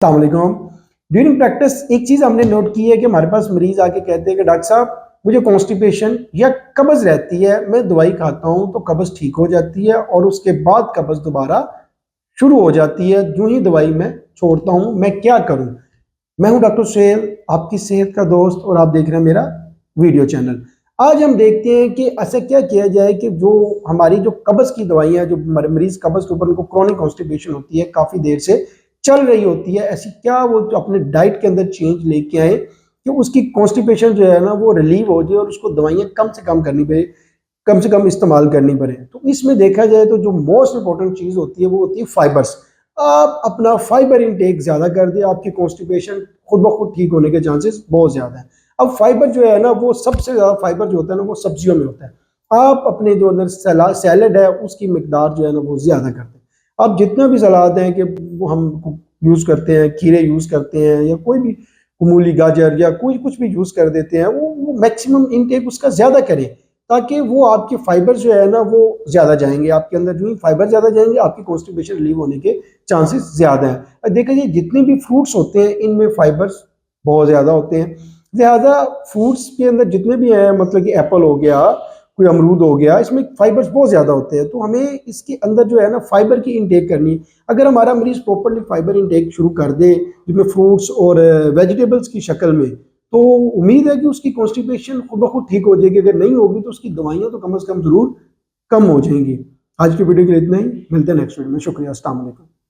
अस्सलामुअलैकुम। During practice एक चीज़ हमने नोट की है कि हमारे पास मरीज आके कहते हैं कि डॉक्टर साहब मुझे कॉन्स्टिपेशन या कब्ज़ रहती है, मैं दवाई खाता हूँ तो कब्ज़ ठीक हो जाती है और उसके बाद कब्ज़ दोबारा शुरू हो जाती है यूं ही दवाई मैं छोड़ता हूँ, मैं क्या करूँ? मैं हूँ डॉक्टर सुहेल, आपकी सेहत का दोस्त, और आप देख रहे हैं मेरा वीडियो चैनल। आज हम देखते हैं कि ऐसा क्या किया जाए कि जो हमारी जो कब्ज़ की दवाइयाँ, जो मरीज कब्ज़ के ऊपर उनको क्रॉनिक कॉन्स्टिपेशन होती है, काफ़ी देर से चल रही होती है, ऐसी क्या वो जो अपने डाइट के अंदर चेंज लेके आए कि उसकी कॉन्स्टिपेशन जो है ना वो रिलीव हो जाए और उसको दवाइयाँ कम से कम करनी पड़े, कम से कम इस्तेमाल करनी पड़े। तो इसमें देखा जाए तो जो मोस्ट इंपॉर्टेंट चीज़ होती है वो होती है फाइबर्स। आप अपना फाइबर इंटेक ज़्यादा कर दें, आपकी कॉन्स्टिपेशन खुद ब खुद ठीक होने के चांसेस बहुत ज़्यादा हैं। अब फाइबर जो है ना वो सबसे ज़्यादा फाइबर जो होता है ना वो सब्जियों में होता है। आप अपने जो अंदर सैलड है उसकी मिकदार जो है ना वो ज़्यादा कर दें। आप जितना भी सलाद हैं कि वो हम यूज़ करते हैं, खीरे यूज़ करते हैं या कोई भी मूली, गाजर या कोई कुछ भी यूज़ कर देते हैं, वो मैक्सिमम इनटेक उसका ज़्यादा करें ताकि वो आपके फाइबर जो है ना वो ज़्यादा जाएंगे आपके अंदर। जो ही फाइबर ज़्यादा जाएंगे आपकी कॉन्स्टिपेशन रिलीव होने के चांसेस ज़्यादा हैं। देखा जाए जितने भी फ्रूट्स होते हैं इनमें फाइबर्स बहुत ज़्यादा होते हैं, लिहाजा फ्रूट्स के अंदर जितने भी हैं, मतलब कि एप्पल हो गया, कोई अमरूद हो गया, इसमें फाइबर्स बहुत ज़्यादा होते हैं। तो हमें इसके अंदर जो है ना फाइबर की इनटेक करनी है। अगर हमारा मरीज़ प्रॉपर्ली फाइबर इनटेक शुरू कर दे जिसमें फ्रूट्स और वेजिटेबल्स की शक्ल में, तो उम्मीद है कि उसकी कॉन्स्टिपेशन खुद ब खुद ठीक हो जाएगी। अगर नहीं होगी तो उसकी दवाइयाँ तो कम से कम ज़रूर कम हो जाएंगी। आज की वीडियो के लिए इतना ही, मिलते हैं नेक्स्ट वीडियो में। शुक्रिया, अस्सलाम वालेकुम।